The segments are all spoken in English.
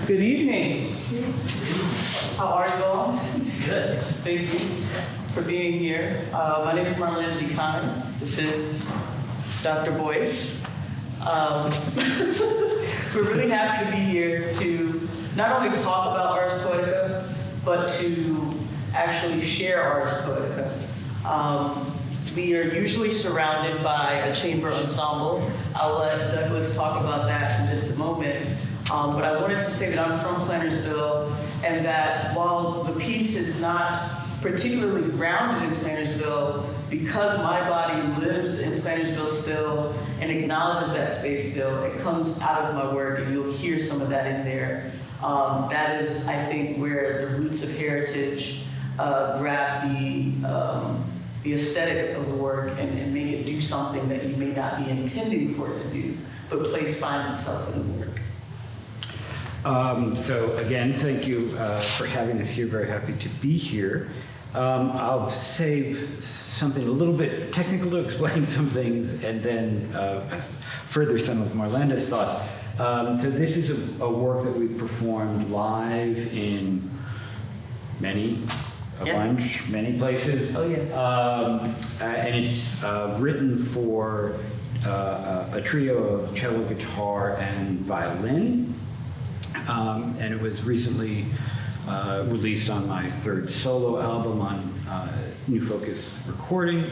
Good evening. How are you all? Good. Thank you for being here. My name is Marlanda Dekine. This is Dr. Boyce. We're really happy to be here to not only talk about Ars Poetica, but to actually share Ars Poetica. We are usually surrounded by a chamber ensemble. I'll let Douglas talk about that in just a moment. But I wanted to say that I'm from Plantersville, and that while the piece is not particularly grounded in Plantersville, because my body lives in Plantersville still and acknowledges that space still, it comes out of my work, and you'll hear some of that in there. That is, I think, where the roots of heritage grab the aesthetic of the work and make it do something that you may not be intending for it to do, but place finds itself in the work. So again, thank you for having us here. Very happy to be here. I'll say something a little bit technical to explain some things, and then further some of Marlanda's thoughts. So this is a work that we've performed live in many places. Oh, yeah. And it's written for a trio of cello, guitar, and violin. And it was recently released on my third solo album on New Focus Recording.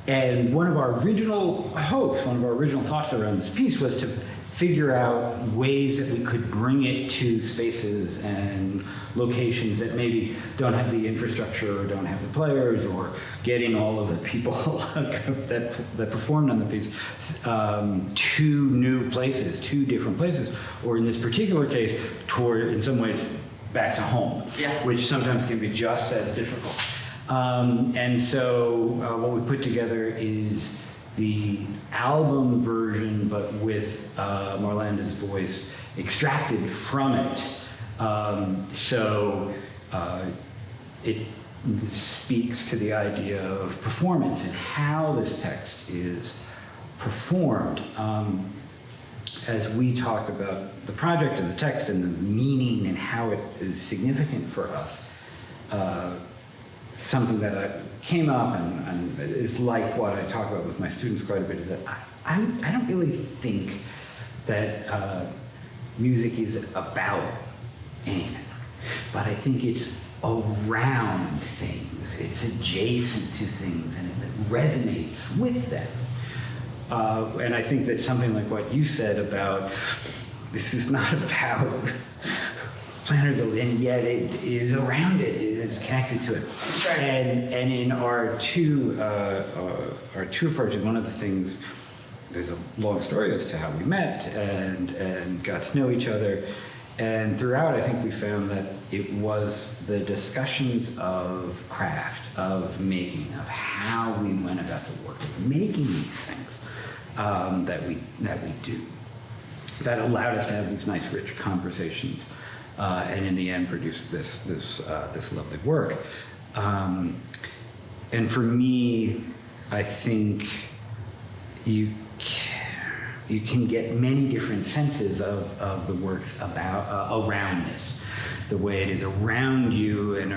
And one of our original hopes, one of our original thoughts around this piece was to figure out ways that we could bring it to spaces and locations that maybe don't have the infrastructure or don't have the players, or getting all of the people that performed on the piece to new places, to different places, or in this particular case, toward, in some ways, back to home, which sometimes can be just as difficult. And so what we put together is the album version, but with Marlanda's voice extracted from it. So it speaks to the idea of performance and how this text is performed. As we talk about the project and the text and the meaning and how it is significant for us, something that came up and is like what I talk about with my students quite a bit, is that I don't really think that music is about anything, but I think it's around things, it's adjacent to things, and it resonates with them. And I think that something like what you said about, this is not about Plantersville, and yet it is around it, it is connected to it. Right. And in our two approaches, one of the things, there's a long story as to how we met and got to know each other. And throughout, I think we found that it was the discussions of craft, of making, of how we went about the work, of making these things that we do, that allowed us to have these nice, rich conversations, and in the end, produce this lovely work. And for me, I think you can get many different senses of the works around this, the way it is around you and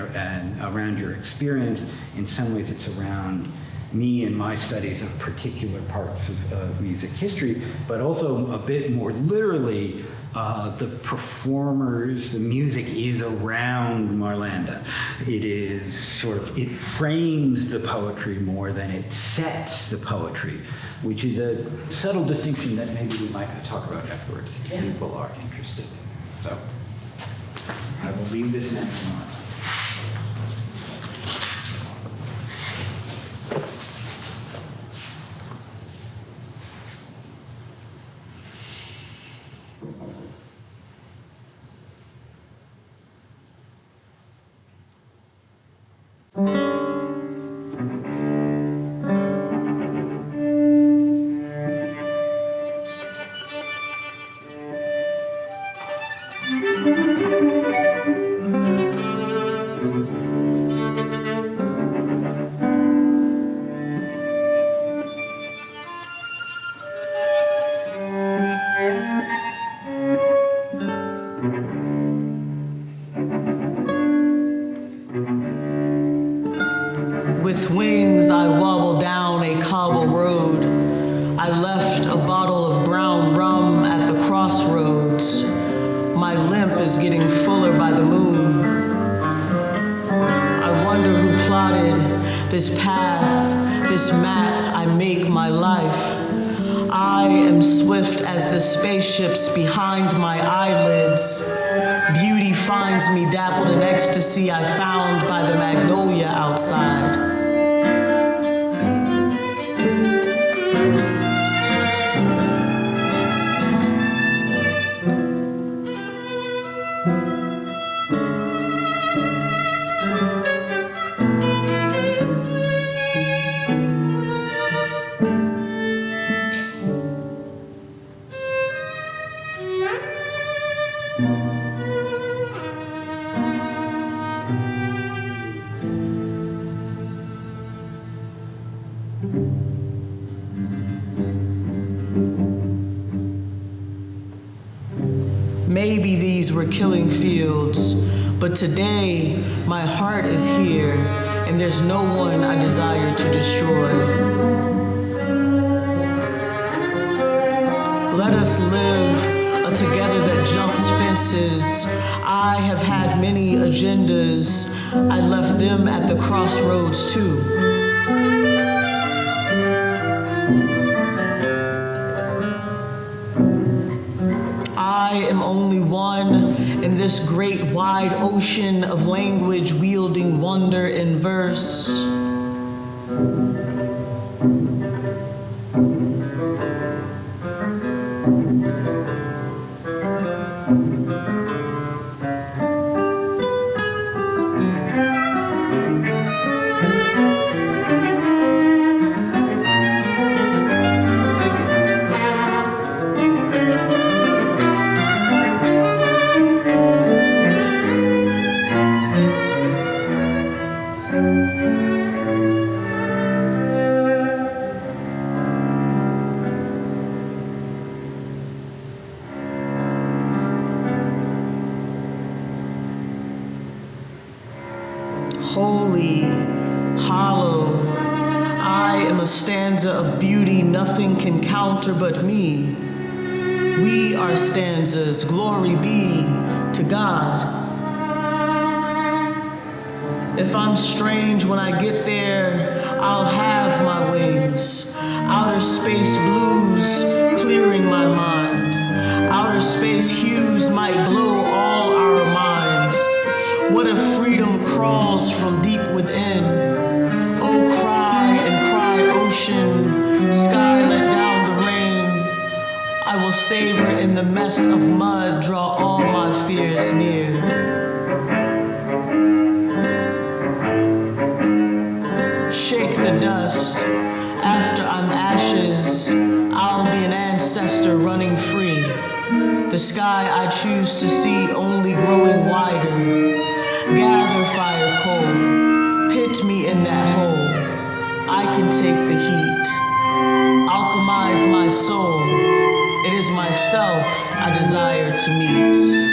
around your experience. In some ways, it's around me and my studies of particular parts of music history, but also a bit more literally, the performers, the music is around Marlanda. It is sort of, it frames the poetry more than it sets the poetry, which is a subtle distinction that maybe we might talk about afterwards if people are interested. So I will leave this next one. With wings, I wobble down a cobble road. I left a bottle of brown rum at the crossroads. My limp is getting fuller by the moon. I wonder who plotted this path, this map I make my life. I am swift as the spaceships behind my eyelids. Beauty finds me dappled in ecstasy I found by the magnolia outside. Maybe these were killing fields, but today my heart is here, and there's no one I desire to destroy. Let us live a together that jumps fences. I have had many agendas. I left them at the crossroads too. I am only one in this great wide ocean of language wielding wonder in verse. Holy, hollow, I am a stanza of beauty nothing can counter but me. We are stanzas, glory be to God. If I'm strange when I get there, I'll have my wings. Outer space blues clearing my mind. Outer space hues might blow all our minds. What if freedom crawls from deep within? Oh, cry and cry, ocean, sky let down the rain. I will savor in the mess of mud, draw all my fears near. Shake the dust. After I'm ashes, I'll be an ancestor running free. The sky I choose to see only growing wider. Gather fire coal, pit me in that hole. I can take the heat. Alchemize my soul. It is myself I desire to meet.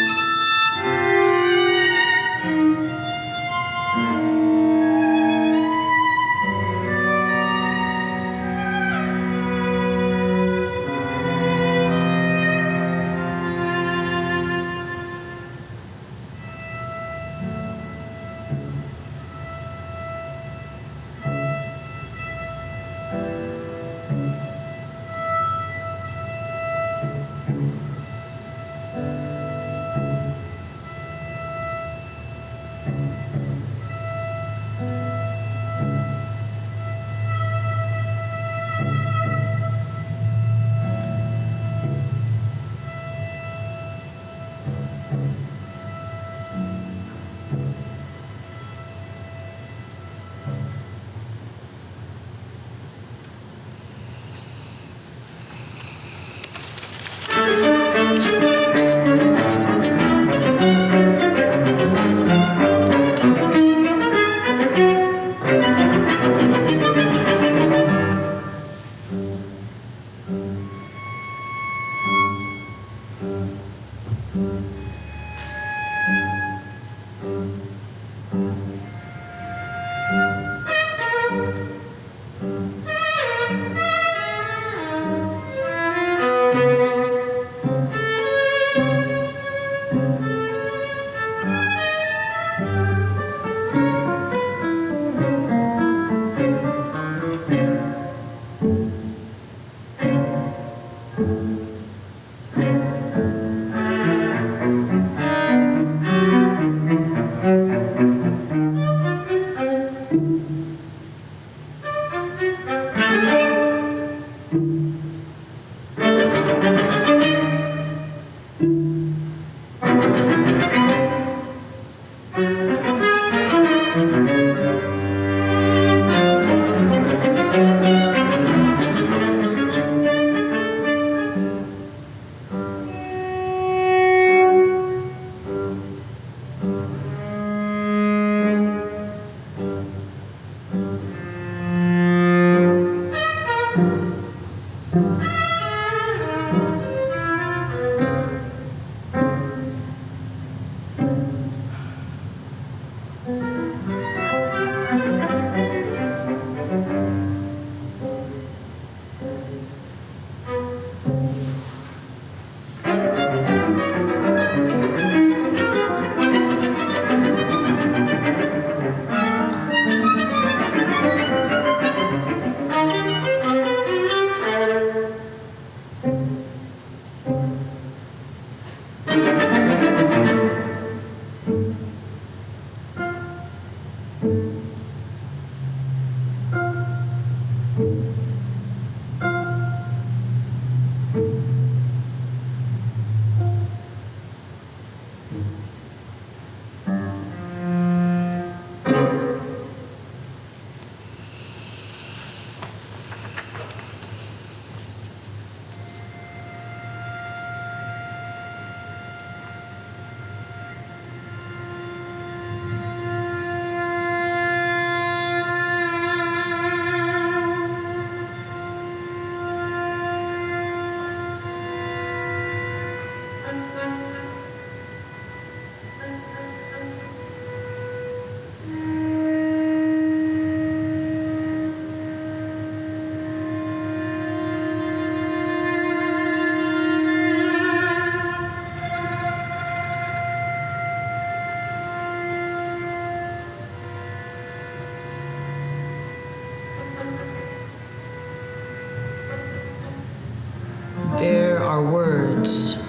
There are words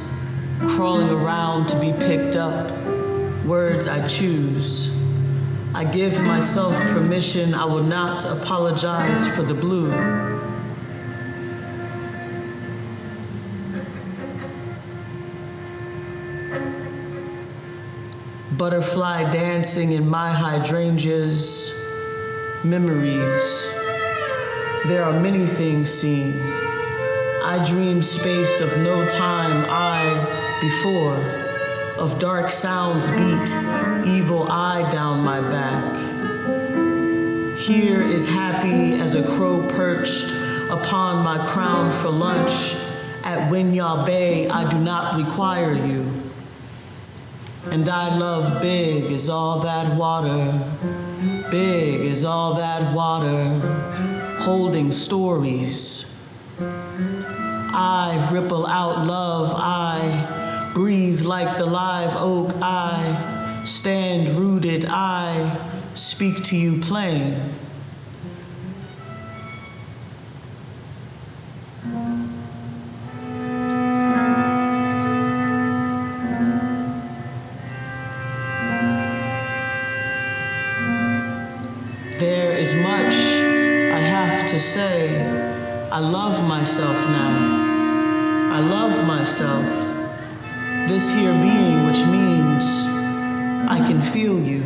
crawling around to be picked up, words I choose. I give myself permission, I will not apologize for the blue. Butterfly dancing in my hydrangeas, memories. There are many things seen. I dream space of no time I before, of dark sounds beat, evil eye down my back. Here is happy as a crow perched upon my crown for lunch. At Winyah Bay, I do not require you. And I love big is all that water, big is all that water, holding stories. I ripple out love, I breathe like the live oak, I stand rooted, I speak to you plain. There is much I have to say. I love myself now. I love myself. This here being, which means I can feel you.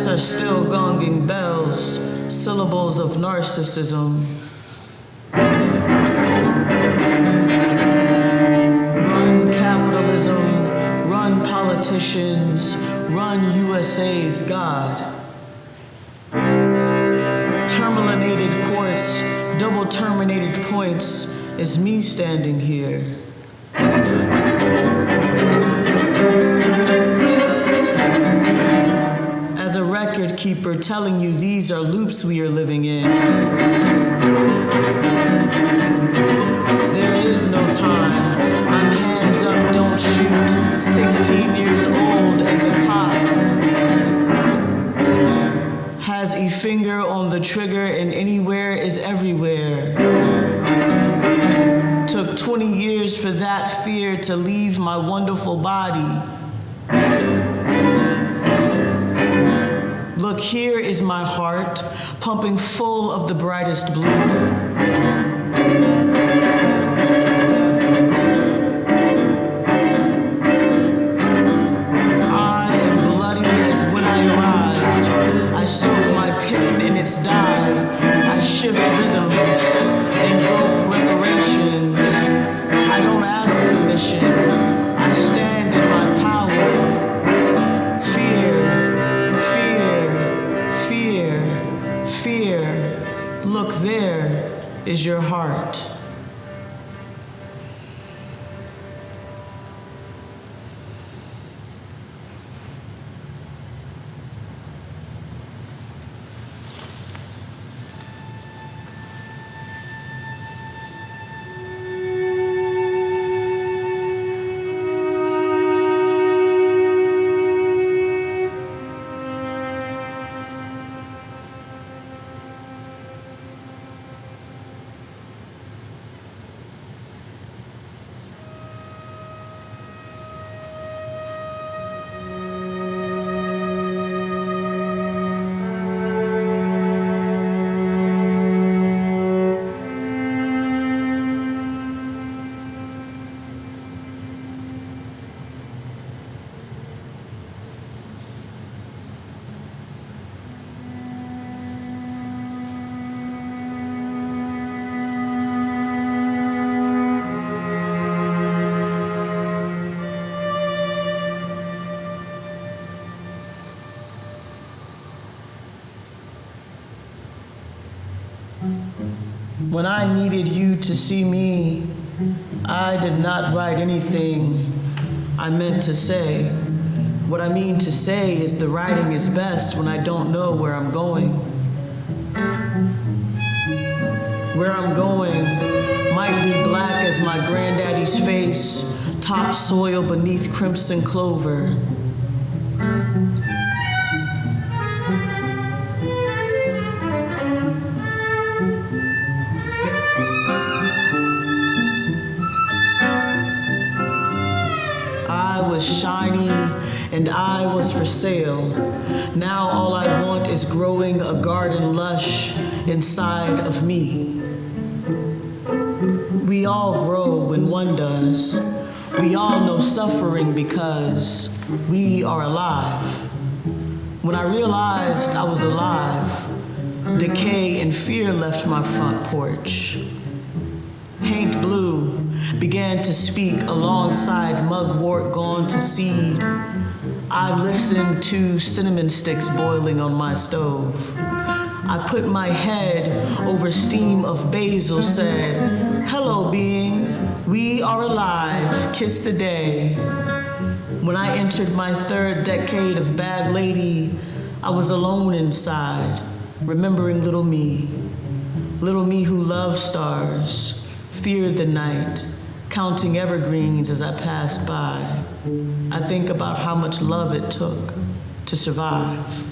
Are still gonging bells, syllables of narcissism. Run capitalism, run politicians, run USA's God. Terminated courts, double terminated points, is me standing here. As a record keeper telling you these are loops we are living in. There is no time. I'm hands up, don't shoot. 16 years old and the cop has a finger on the trigger and anywhere is everywhere. Took 20 years for that fear to leave my wonderful body. Look, here is my heart, pumping full of the brightest blue. I am bloody as when I arrived. I soak my pen in its dye. I shift rhythms, invoke reparations. I don't ask permission. I stand in my power. Fear, look, there is your heart. When I needed you to see me, I did not write anything I meant to say. What I mean to say is the writing is best when I don't know where I'm going. Where I'm going might be black as my granddaddy's face, topsoil beneath crimson clover. I was shiny and I was for sale. Now all I want is growing a garden lush inside of me. We all grow when one does. We all know suffering because we are alive. When I realized I was alive, decay and fear left my front porch. Paint blue began to speak alongside mugwort gone to seed. I listened to cinnamon sticks boiling on my stove. I put my head over steam of basil, said, "Hello, being, we are alive, kiss the day." When I entered my third decade of bag lady, I was alone inside, remembering little me who loved stars, feared the night, counting evergreens as I pass by. I think about how much love it took to survive.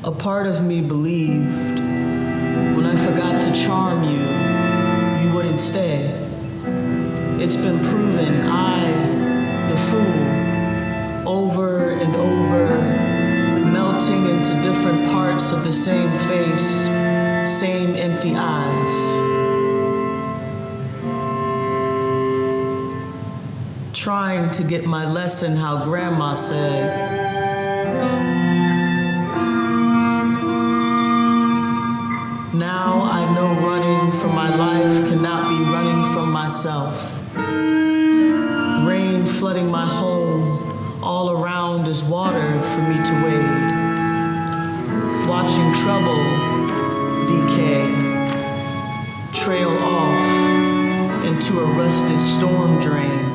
A part of me believed when I forgot to charm you, you wouldn't stay. It's been proven I, the fool, over and over, melting into different parts of the same face, same empty eyes. Trying to get my lesson how grandma said, now I know running from my life cannot be running from myself. Rain flooding my home, all around is water for me to wade. Watching trouble decay, trail off into a rusted storm drain.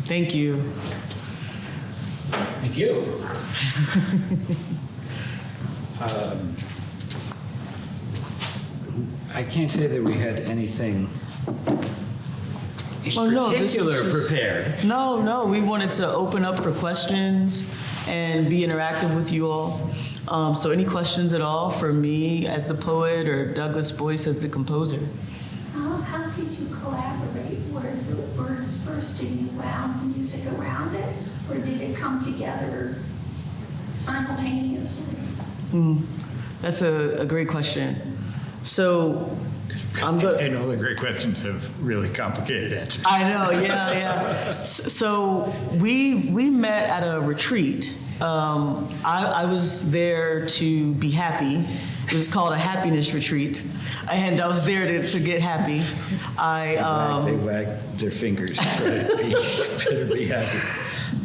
Thank you. Thank you. I can't say that we had anything in particular prepared. No, we wanted to open up for questions and be interactive with you all. So any questions at all for me as the poet or Douglas Boyce as the composer? How did you collaborate? Were the words first and you wound the music around it, or did it come together simultaneously? That's a great question. So I'm good. And all the great questions have really complicated answers. I know, yeah. So we met at a retreat. I was there to be happy. It was called a happiness retreat, and I was there to get happy. They wagged their fingers. Better be happy.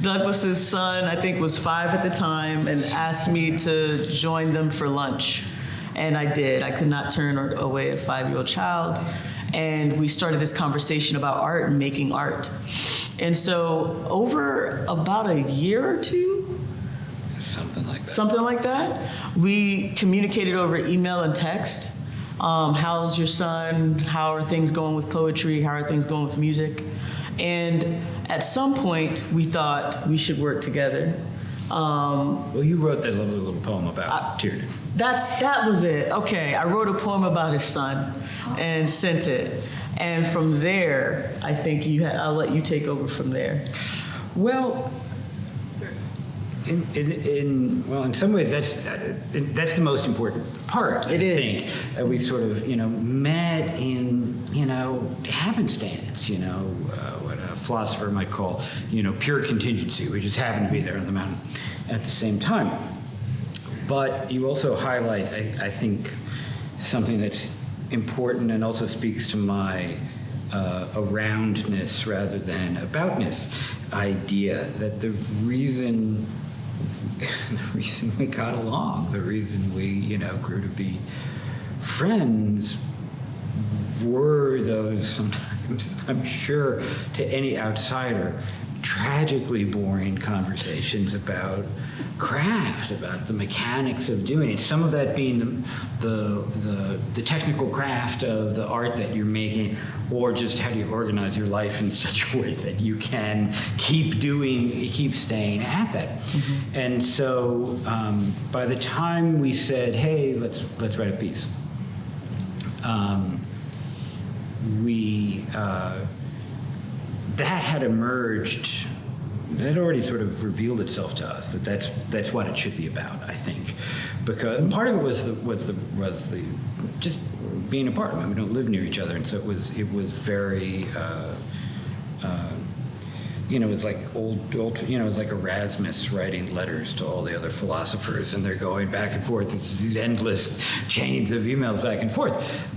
Douglas's son, I think, was 5 at the time, and asked me to join them for lunch. And I did. I could not turn away a 5-year-old child. And we started this conversation about art and making art. And so over about a year or two, Something like that. Something like that. We communicated over email and text. How's your son? How are things going with poetry? How are things going with music? And at some point, we thought we should work together. Well, you wrote that lovely little poem about Tiernan. That was it. Okay, I wrote a poem about his son and sent it. And from there, I think I'll let you take over from there. Well, in some ways, that's the most important part. It I is. think. We sort of, met in, happenstance. What a philosopher might call, pure contingency. We just happened to be there on the mountain at the same time. But you also highlight, I think, something that's important and also speaks to my aroundness rather than aboutness idea, that the reason we got along, the reason we, grew to be friends were those sometimes, I'm sure, to any outsider, tragically boring conversations about craft, about the mechanics of doing it. Some of that being the technical craft of the art that you're making, or just how do you organize your life in such a way that you can keep staying at that. Mm-hmm. And so by the time we said, hey, let's write a piece, that had emerged. It had already sort of revealed itself to us that's what it should be about, I think, because part of it was the just being apart. I mean, we don't live near each other, and so it was very. It was like old. It was like Erasmus writing letters to all the other philosophers, and they're going back and forth. It's these endless chains of emails back and forth,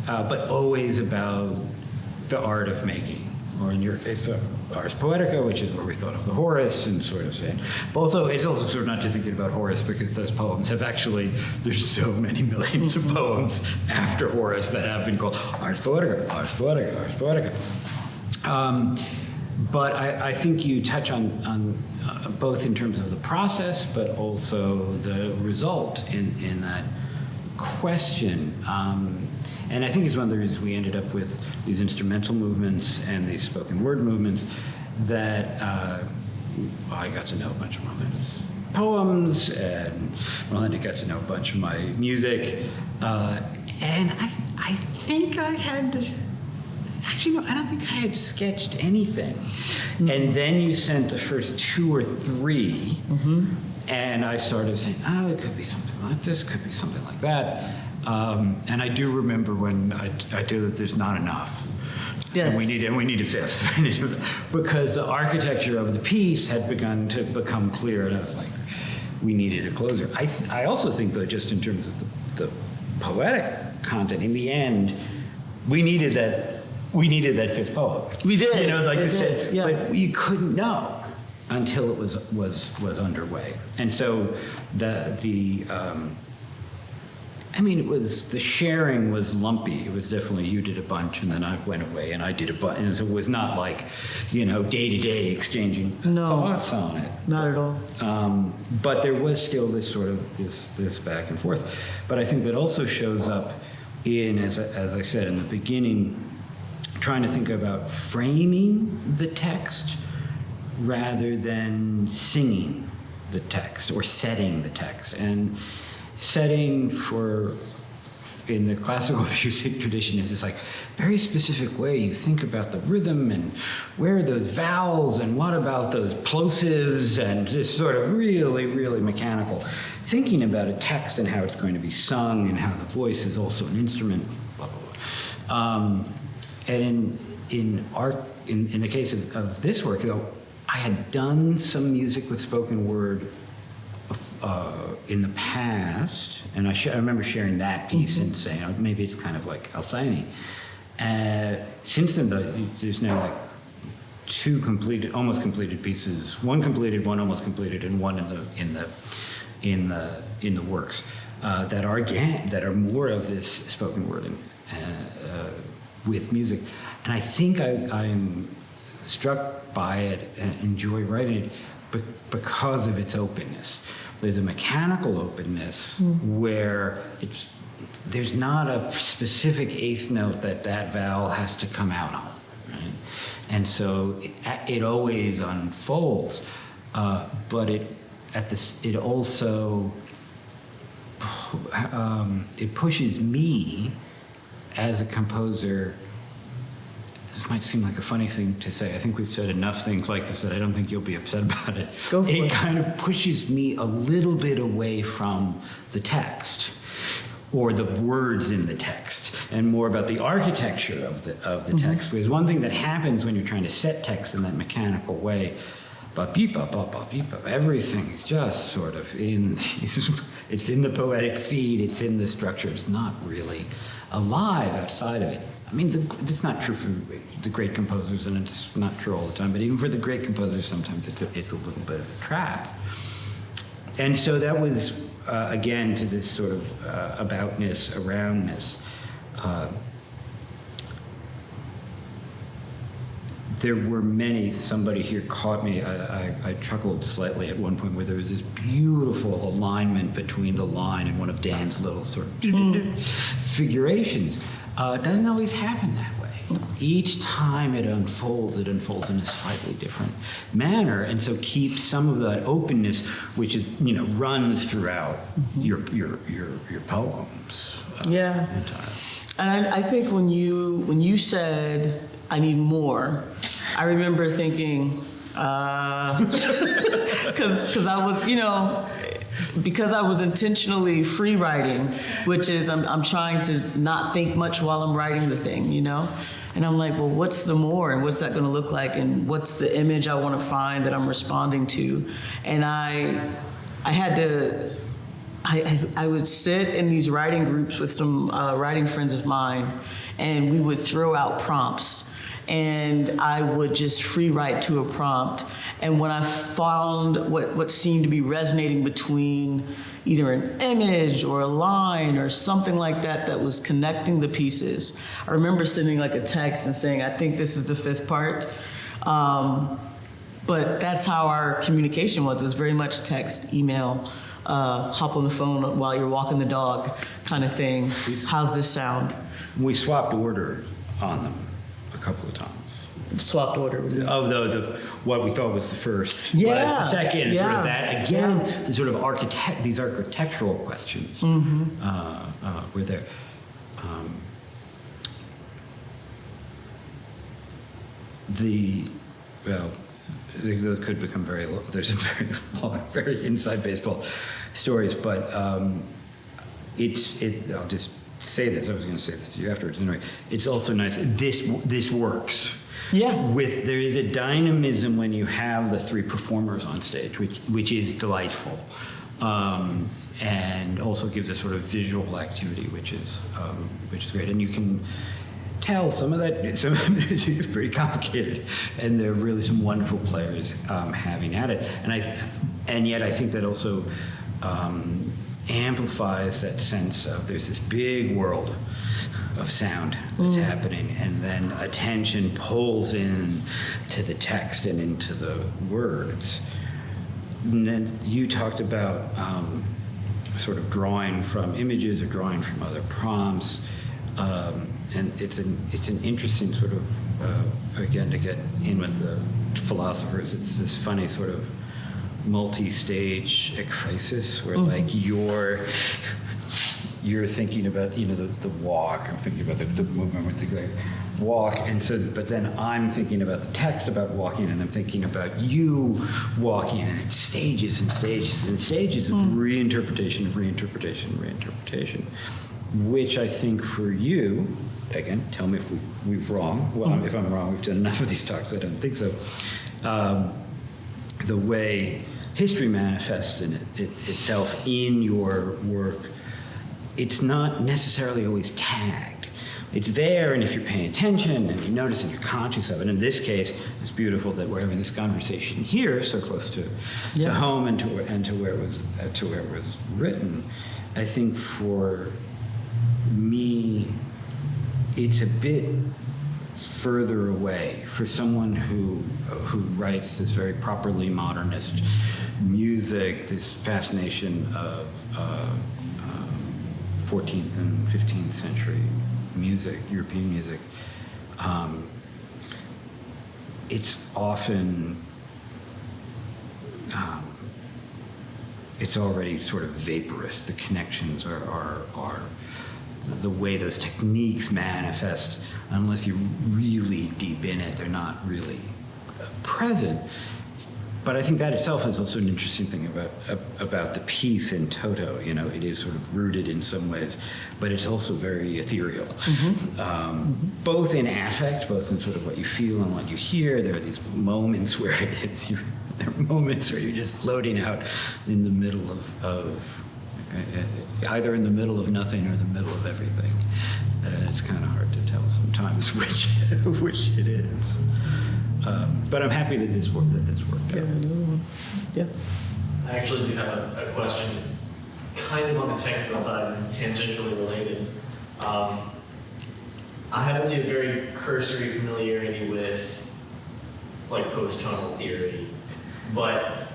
but always about the art of making, or in your case, Ars Poetica, which is where we thought of the Horace, and sort of saying. But also, it's also sort of not just thinking about Horace, because those poems have actually, there's so many millions of poems after Horace that have been called Ars Poetica, Ars Poetica, Ars Poetica. But I think you touch on both in terms of the process, but also the result in that question. And I think it's one of the reasons we ended up with these instrumental movements and these spoken word movements that I got to know a bunch of Marlanda's poems, and Marlanda got to know a bunch of my music. And I think I had, actually, no, I don't think I had sketched anything. Mm-hmm. And then you sent the first 2 or 3, mm-hmm. and I started saying, oh, it could be something like this, could be something like that. And I do remember when I do that there's not enough. Yes. And we need a fifth. Because the architecture of the piece had begun to become clear, and I was like, we needed a closer. I also think, though, just in terms of the poetic content, in the end, we needed that fifth poem. We did. Yeah. But you couldn't know until it was underway. And so the sharing was lumpy. It was definitely, you did a bunch, and then I went away, and I did a bunch. And so it was not like, day-to-day exchanging thoughts on it. Not at all. But there was still this sort of, this back and forth. But I think that also shows up in, as I said in the beginning, trying to think about framing the text rather than singing the text or setting the text. And setting in the classical music tradition is this like very specific way you think about the rhythm and where are those vowels and what about those plosives, and just sort of really, really mechanical thinking about a text and how it's going to be sung and how the voice is also an instrument, blah, blah, blah. And in the case of this work, though, I had done some music with spoken word in the past, and I remember sharing that piece, mm-hmm. and saying, oh, maybe it's kind of like Alcyone. Since then, though, there's now like 2 almost completed pieces, 1 completed, 1 almost completed, and 1 in the works that are more of this spoken word with music. And I think I'm struck by it and enjoy writing it because of its openness. There's a mechanical openness where there's not a specific eighth note that vowel has to come out on, right? And so it always unfolds, but it also it pushes me as a composer. This might seem like a funny thing to say. I think we've said enough things like this that I don't think you'll be upset about it. Go for it. It kind of pushes me a little bit away from the text or the words in the text and more about the architecture of the text. Because one thing that happens when you're trying to set text in that mechanical way, everything is just sort of it's in the poetic feed, it's in the structure, it's not really alive outside of it. I mean, it's not true for the great composers, and it's not true all the time, but even for the great composers, sometimes it's a little bit of a trap. And so that was, again, to this sort of aboutness, aroundness. There were many, somebody here caught me, I chuckled slightly at one point where there was this beautiful alignment between the line and one of Dan's little sort of figurations. It doesn't always happen that way. Each time it unfolds in a slightly different manner, and so keep some of that openness, which is, runs throughout your poems. Yeah. And I think when you said, I need more, I remember thinking, because I was, because I was intentionally free writing, which is I'm trying to not think much while I'm writing the thing, And I'm like, well, what's the more, and what's that going to look like, and what's the image I want to find that I'm responding to? And I had to. I would sit in these writing groups with some writing friends of mine, and we would throw out prompts. And I would just free write to a prompt. And when I found what seemed to be resonating between either an image or a line or something like that was connecting the pieces, I remember sending like a text and saying, I think this is the fifth part. But that's how our communication was. It was very much text, email, hop on the phone while you're walking the dog kind of thing. How's this sound? We swapped order on them a couple of times. Swapped order. Of the what we thought was the first, Yeah. was the second, Yeah. sort of that again. Yeah. The sort of these architectural questions were there. Those could become very. There's some very long, very inside baseball stories, but I'll just say this. I was going to say this to you afterwards. Anyway, it's also nice. This works. Yeah. There is a dynamism when you have the three performers on stage, which is delightful, and also gives a sort of visual activity, which is great. And you can tell some of the music is pretty complicated, and there are really some wonderful players having at it. And yet I think that also amplifies that sense of there's this big world of sound that's happening, and then attention pulls in to the text and into the words. And then you talked about sort of drawing from images or drawing from other prompts, and it's an interesting sort of again, to get in with the philosophers, it's this funny sort of multi-stage ekphrasis where like you're thinking about the walk. I'm thinking about the movement with the great walk, and so but then I'm thinking about the text about walking, and I'm thinking about you walking, and it's stages and stages and stages of reinterpretation, which I think for you, again, tell me if we've wrong. Well, if I'm wrong, we've done enough of these talks. I don't think so. The way history manifests in itself in your work, it's not necessarily always tagged. It's there, and if you're paying attention and you notice and you're conscious of it. In this case, it's beautiful that we're having this conversation here, so close to home and to where it was written. I think for me, it's a bit further away for someone who writes this very properly modernist music, this fascination of 14th and 15th century music, European music. It's often, it's already sort of vaporous. The connections are the way those techniques manifest, unless you're really deep in it, they're not really present. But I think that itself is also an interesting thing about the piece in toto. You know, it is sort of rooted in some ways, but it's also very ethereal, both in affect, both in sort of what you feel and what you hear. There are these moments where there are moments where you're just floating out in the middle of either in the middle of nothing or the middle of everything. It's kind of hard to tell sometimes which it is. But I'm happy that this worked out. Yeah. I actually do have a question, kind of on the technical side, tangentially related. I have only a very cursory familiarity with like post-tonal theory, but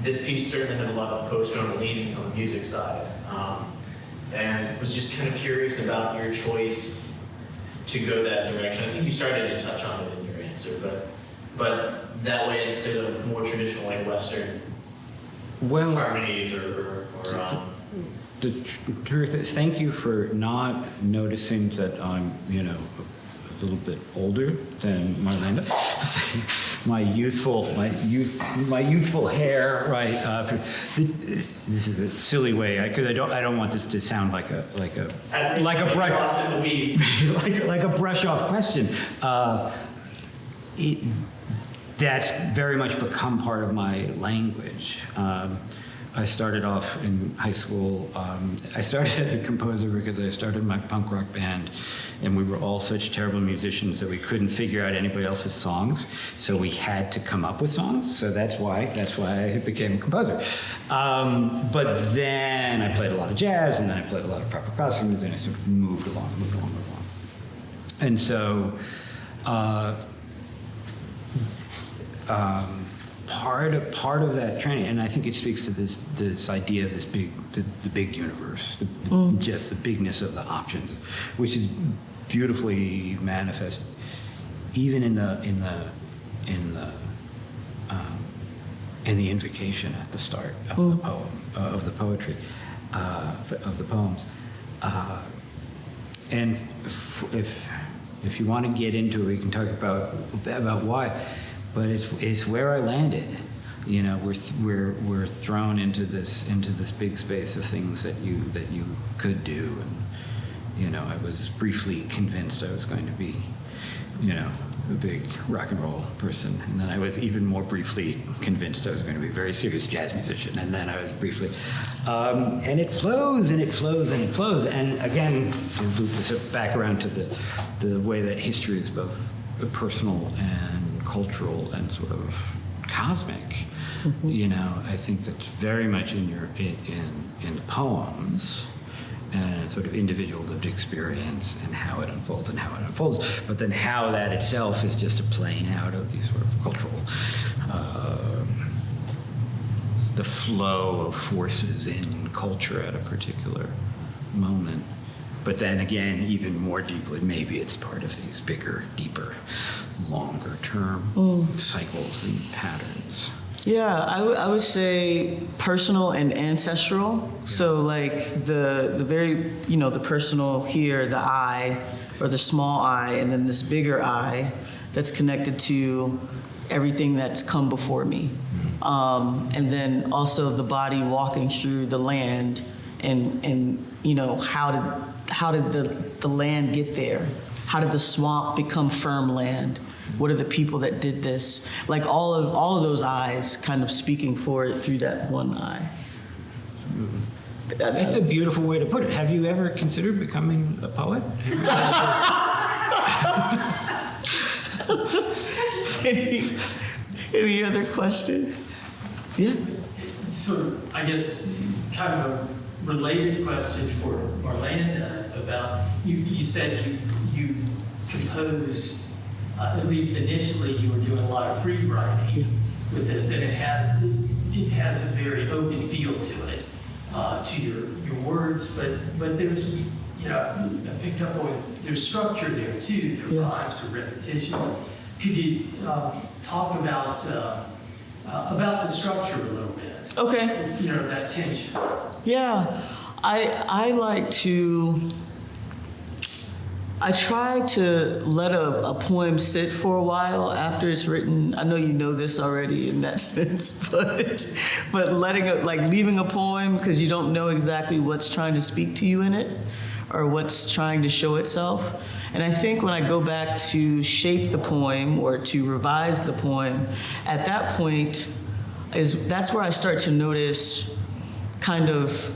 this piece certainly has a lot of post-tonal leanings on the music side. And was just kind of curious about your choice to go that direction. I think you started to touch on it in your answer, but that way instead of more traditional like Western harmonies or the truth is, thank you for not noticing that I'm, you know, a little bit older than Marlanda. my youthful hair, right? This is a silly way, because I don't want this to sound like a brush off question. That's very much become part of my language. I started off in high school. I started as a composer because I started my punk rock band, and we were all such terrible musicians that we couldn't figure out anybody else's songs, so we had to come up with songs. So that's why I became a composer. But then I played a lot of jazz, and then I played a lot of proper classical music, and I sort of moved along. And so part of that training, and I think it speaks to this idea of the big universe, just the bigness of the options, which is beautifully manifest, even in the invocation at the start of the poem, of the poetry, of the poems, and if you want to get into it, we can talk about why. But it's where I landed. You know, we're thrown into this big space of things that you could do, and you know, I was briefly convinced I was going to be, you know, a big rock and roll person, and then I was even more briefly convinced I was going to be a very serious jazz musician, and then I was briefly, and it flows and it flows and it flows, and again, to loop this back around to the way that history is both personal and cultural and sort of cosmic. You know, I think that's very much in the poems and sort of individual lived experience and how it unfolds, but then how that itself is just a playing out of these sort of cultural, the flow of forces in culture at a particular moment. But then again, even more deeply, maybe it's part of these bigger, deeper, longer term cycles and patterns. Yeah, I would say personal and ancestral. Yeah. So like the very, you know, the personal here, the I, or the small I, and then this bigger I that's connected to everything that's come before me. And then also the body walking through the land and you know, how did the land get there? How did the swamp become firm land? What are the people that did this? Like all of those eyes kind of speaking for it through that one eye. That's a beautiful way to put it. Have you ever considered becoming a poet? Any other questions? Yeah. So I guess it's kind of a related question for Marlanda about, you said you compose at least initially, you were doing a lot of free writing with this, and it has a very open feel to it, to your words, but there's, I picked up on, there's structure there too, there are rhymes or repetitions. Could you talk about the structure a little bit? Okay. That tension. Yeah, I like to, I try to let a poem sit for a while after it's written. I know you know this already in that sense, but leaving a poem because you don't know exactly what's trying to speak to you in it or what's trying to show itself. And I think when I go back to shape the poem or to revise the poem, at that point that's where I start to notice kind of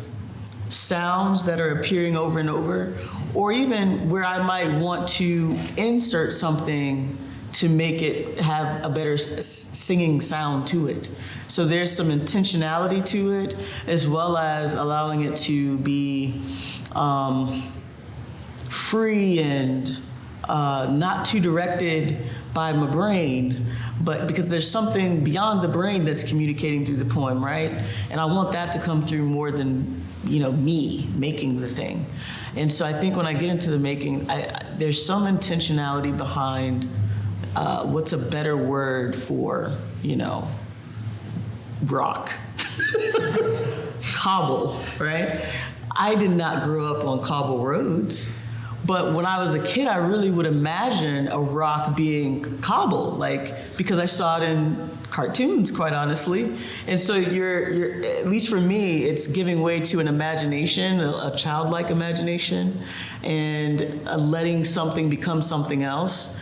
sounds that are appearing over and over, or even where I might want to insert something to make it have a better singing sound to it. So there's some intentionality to it, as well as allowing it to be free and not too directed by my brain, but because there's something beyond the brain that's communicating through the poem, right? And I want that to come through more than, me making the thing. And so I think when I get into the making, there's some intentionality behind what's a better word for, rock. Cobble, right? I did not grow up on cobble roads. But when I was a kid, I really would imagine a rock being cobbled, because I saw it in cartoons, quite honestly. And so you're at least for me, it's giving way to an imagination, a childlike imagination, and letting something become something else,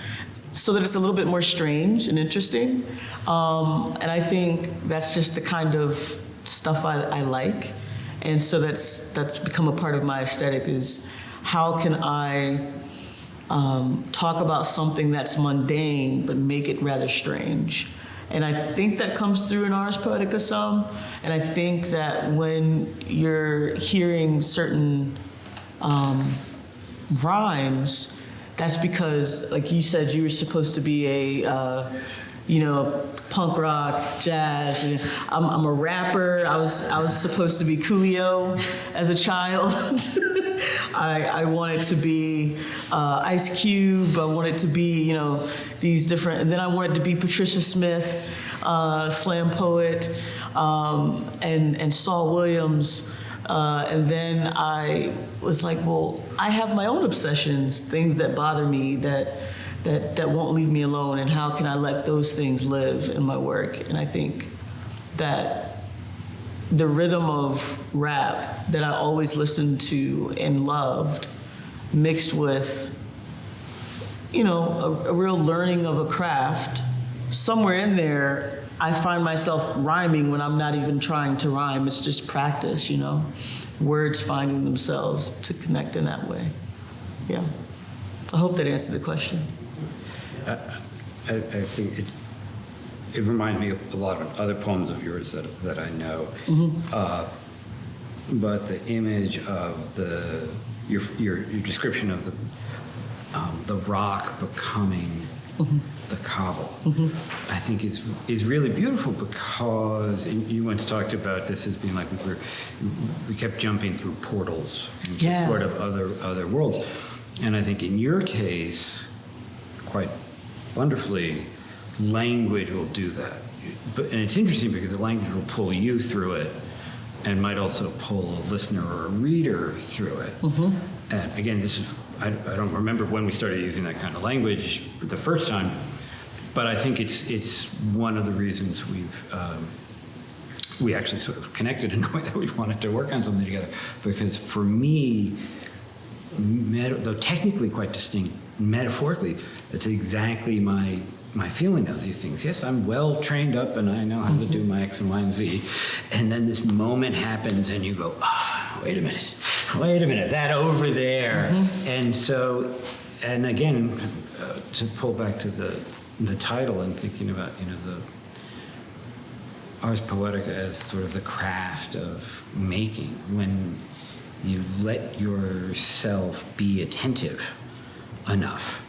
so that it's a little bit more strange and interesting. And I think that's just the kind of stuff I like. And so that's become a part of my aesthetic is, how can I talk about something that's mundane but make it rather strange? And I think that comes through in Ars Poetica some. And I think that when you're hearing certain rhymes, that's because, like you said, you were supposed to be a punk rock, jazz. And I'm a rapper. I was supposed to be Coolio as a child. I wanted to be Ice Cube. I wanted to be, these different, and then I wanted to be Patricia Smith, slam poet, and Saul Williams. And then I was like, well, I have my own obsessions, things that bother me that won't leave me alone, and how can I let those things live in my work? And I think that the rhythm of rap that I always listened to and loved, mixed with, a real learning of a craft, somewhere in there, I find myself rhyming when I'm not even trying to rhyme. It's just practice, words finding themselves to connect in that way. Yeah. I hope that answered the question. I think it reminds me of a lot of other poems of yours that I know. Mm-hmm. But the image of your description of the rock becoming the cobble, I think is really beautiful, because you once talked about this as being like we kept jumping through portals into sort of other worlds. And I think in your case, quite wonderfully, language will do that. And it's interesting because the language will pull you through it and might also pull a listener or a reader through it. And again, I don't remember when we started using that kind of language the first time, but I think it's one of the reasons we actually sort of connected in a way that we wanted to work on something together. Because for me, though technically quite distinct, metaphorically, it's exactly my feeling of these things. Yes, I'm well trained up and I know how to do my X and Y and Z. And then this moment happens and you go, wait a minute, that over there. And so, and again, to pull back to the title and thinking about, the Ars Poetica as sort of the craft of making, when you let yourself be attentive enough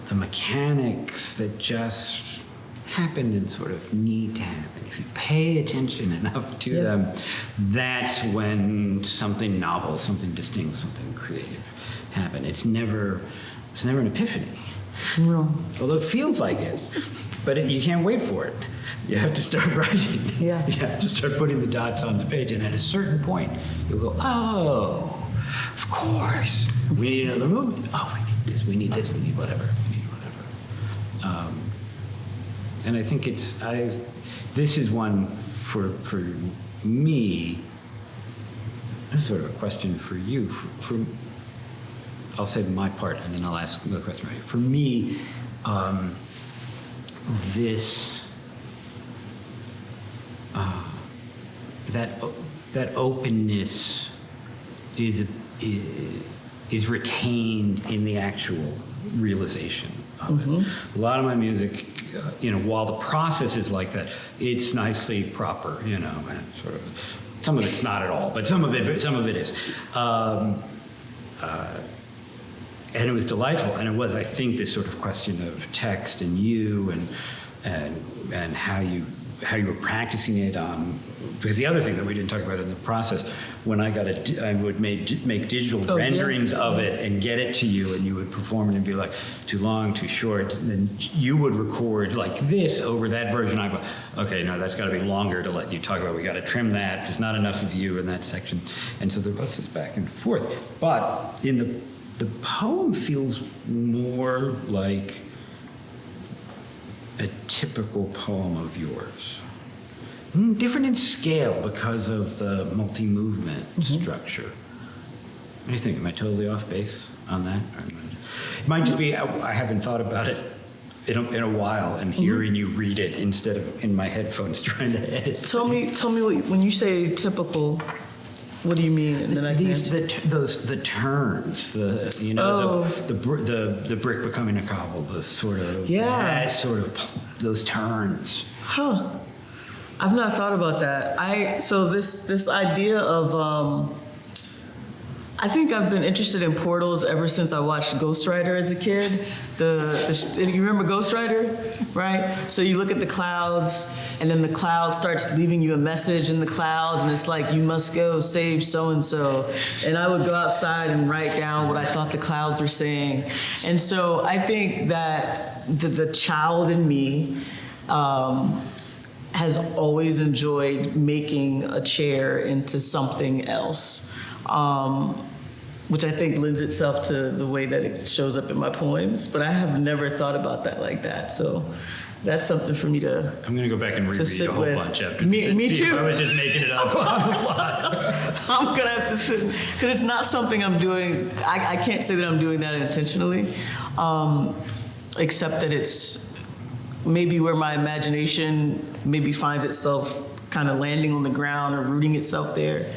the mechanics that just happen and sort of need to happen. If you pay attention enough to them, that's when something novel, something distinct, something creative happen. It's never an epiphany. No. Although it feels like it, but you can't wait for it. You have to start writing. Yeah. You have to start putting the dots on the page, and at a certain point, you'll go, oh, of course, we need another movement. Oh, we need this, we need this, we need whatever, we need whatever. And I think this is one for me, this is sort of a question for you, I'll say my part and then I'll ask the question. Right? For me, that openness is retained in the actual realization of it. A lot of my music, while the process is like that, it's nicely proper, and it's sort of, some of it's not at all, but some of it is. And it was delightful, and it was, I think, this sort of question of text and you and how you were practicing it on. Because the other thing that we didn't talk about in the process, when I would make digital renderings of it and get it to you, and you would perform it and be like, too long, too short, and then you would record like this over that version. I go, okay, no, that's got to be longer to let you talk about. We got to trim that. There's not enough of you in that section, and so there was this back and forth. But in the poem feels more like a typical poem of yours. Different in scale because of the multi-movement structure. What do you think? Am I totally off base on that? It might just be I haven't thought about it in a while, and hearing you read it instead of in my headphones trying to edit. Tell me when you say typical, what do you mean? And then I can answer. The turns, the brick becoming a cobble, the sort of that sort of those turns. Huh. I've not thought about that. So this idea of I think I've been interested in portals ever since I watched Ghost Rider as a kid. You remember Ghost Rider, right? So you look at the clouds, and then the cloud starts leaving you a message in the clouds, and it's like, you must go save so-and-so. And I would go outside and write down what I thought the clouds were saying. And so I think that the child in me has always enjoyed making a chair into something else. Which I think lends itself to the way that it shows up in my poems, but I have never thought about that like that. So that's something for me to I'm going to go back and reread a whole bunch after this. Me too. I was just making it up on the fly. I'm going to have to sit, because it's not something I'm doing. I can't say that I'm doing that intentionally, except that it's maybe where my imagination maybe finds itself kind of landing on the ground or rooting itself there.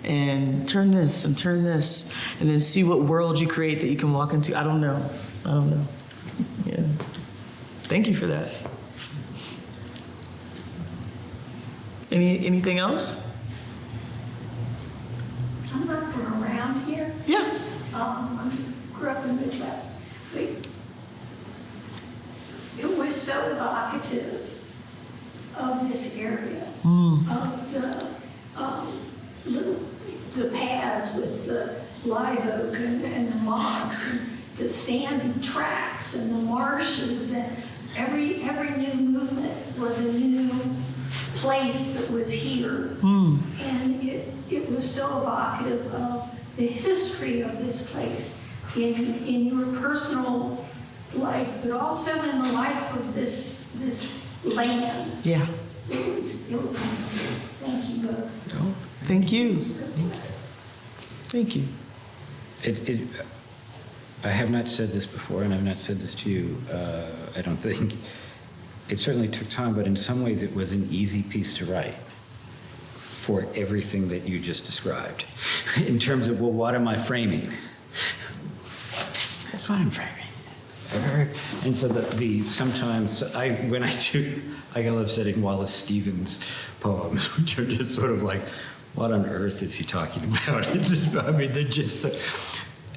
And turn this, and then see what world you create that you can walk into. I don't know. Yeah. Thank you for that. Anything else? I'm not from around here. Yeah. I grew up in the Midwest. It was so evocative of this area, of the paths with the live oak and the moss, and the sandy tracks and the marshes, and every new movement was a new place that was here. And it was so evocative of the history of this place in your personal life, but also in the life of this land. Yeah. It was thank you both. Oh, thank you. Thank you. I have not said this before, and I've not said this to you, I don't think. It certainly took time, but in some ways it was an easy piece to write for everything that you just described. In terms of, well, what am I framing? That's what I'm framing. And so sometimes I love studying Wallace Stevens' poems, which are just sort of like, what on earth is he talking about? I mean, they're just so,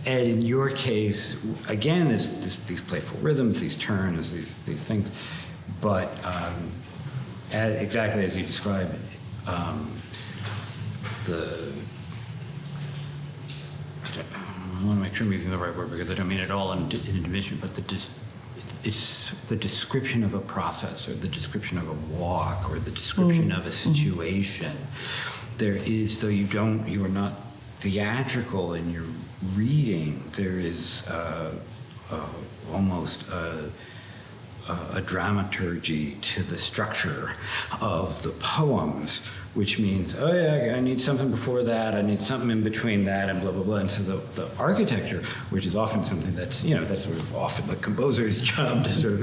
Ed, in your case, again, these playful rhythms, these turns, these things, but exactly as you described, I want to make sure I'm using the right word because I don't mean it all in division, but it's the description of a process or the description of a walk or the description of a situation. There is, though you are not theatrical in your reading, there is almost a dramaturgy to the structure of the poems, which means, oh yeah, I need something before that, I need something in between that, and blah, blah, blah. And so the architecture, which is often something that's, that's sort of often the composer's job to sort of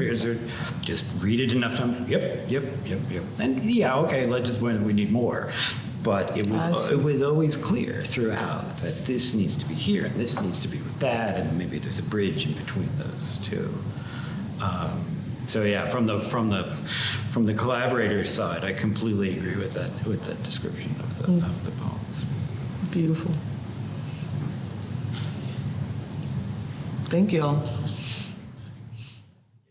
just read it enough times, yep. And yeah, okay, we need more. But it was always clear throughout that this needs to be here, and this needs to be with that, and maybe there's a bridge in between those two. So yeah, from the collaborator's side, I completely agree with that description of the poems. Beautiful. Thank you all.